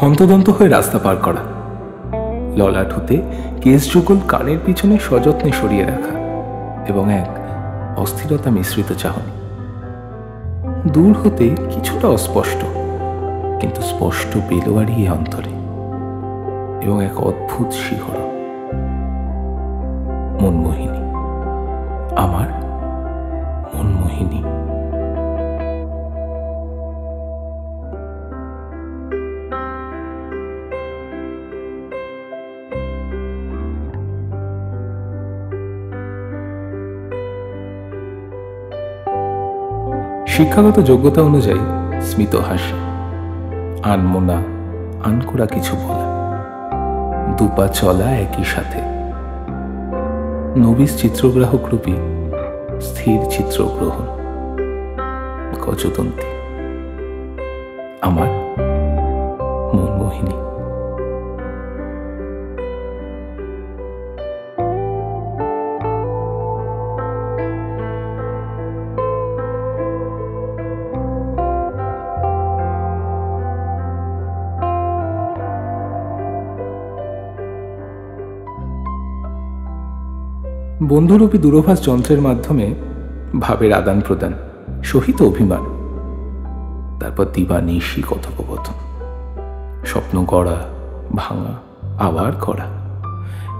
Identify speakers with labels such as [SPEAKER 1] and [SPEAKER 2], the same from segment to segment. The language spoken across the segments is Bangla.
[SPEAKER 1] হন্তদন্ত হয়ে রাস্তা পার করা, ললাট হতে কেশ যুগল কানের পিছনে সযত্নে সরিয়ে রাখা এবং এক অস্থিরতা মিশ্রিত চাহনি। দূর হতে কিছুটা অস্পষ্ট, কিন্তু স্পষ্ট বেলোয়ারি অন্তরে, এবং এক অদ্ভুত শিহরণ। মনমোহিনী, আমার মনমোহিনী। শিক্ষাগত যোগ্যতা অনুযায়ী স্মিত হাসি, আনমোনা আনকোড়া কিছু বলা, দুপা চলা একই সাথে, নবীস চিত্রগ্রাহক রূপী স্থির চিত্রগ্রহণ, গজদন্তী, আমার মনমোহিনী। বন্ধুরূপী দূরভাষ যন্ত্রের মাধ্যমে ভাবের আদান প্রদান, সহিত অভিমান, তারপর দিবানিশি কথোপকথন, স্বপ্ন গড়া, ভাঙা, আবার গড়া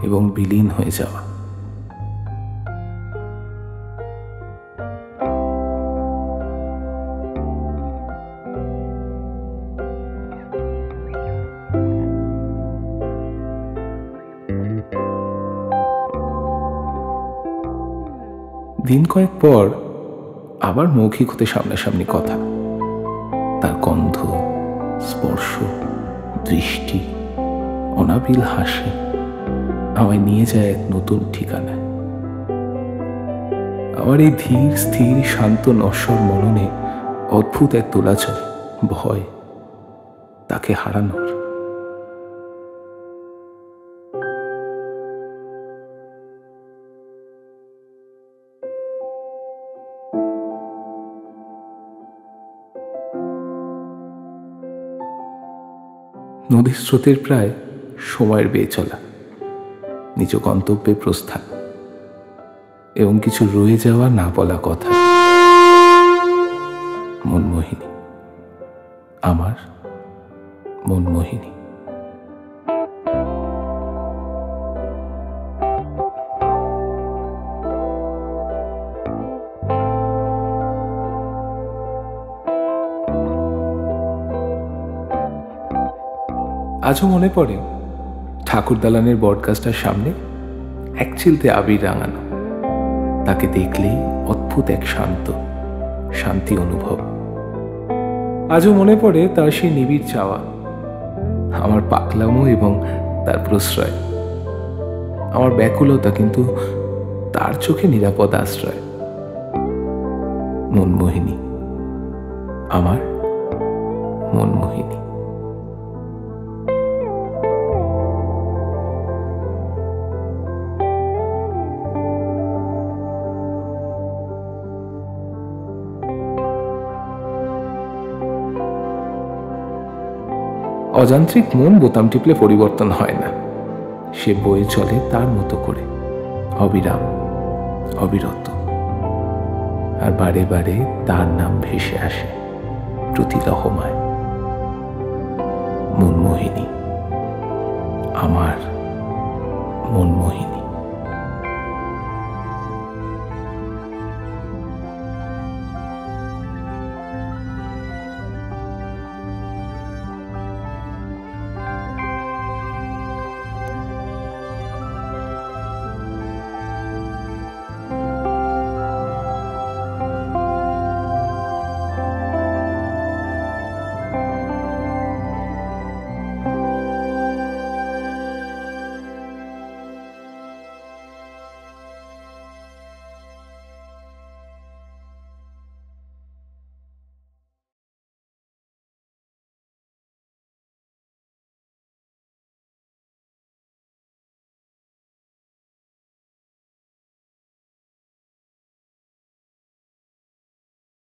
[SPEAKER 1] এবং বিলীন হয়ে যাওয়া। দিন কয়েক পর আবার মৌখিক হতে সামনাসামনি কথা, তার গন্ধ, স্পর্শ, দৃষ্টি, অনাবিল হাসি আমায় নিয়ে যায় এক নতুন ঠিকানায়। আমার এই ধীর স্থির শান্ত নশ্বর মননে অদ্ভুত এক দোলাচল, ভয় তাকে হারানোর। নদীর স্রোতের প্রায় সময়ের বেয়ে চলা, নিজ গন্তব্যে প্রস্থান এবং কিছু রয়ে যাওয়া না বলা কথা। মনমোহিনী, আমার মনমোহিনী। আজও মনে পড়ে ঠাকুর দালানের বটগাছটার সামনে এক চিলতে আবির রাঙানো, তাকে দেখলেই অদ্ভুত এক শান্তি অনুভব। আজও মনে পড়ে তার সেই নিবিড় চাওয়া, আমার পাগলামো এবং তার প্রশ্রয়, আমার ব্যাকুলতা কিন্তু তার চোখে নিরাপদ আশ্রয়। মনমোহিনী, আমার মনমোহিনী। অযান্ত্রিক মন বোতাম টিপলে পরিবর্তন হয় না, সে বয়ে চলে তার মতো করে, অবিরাম, অবিরত, আর বারে বারে তার নাম ভেসে আসে প্রতি লহমায়। মনমোহিনী, আমার মনমোহিনী।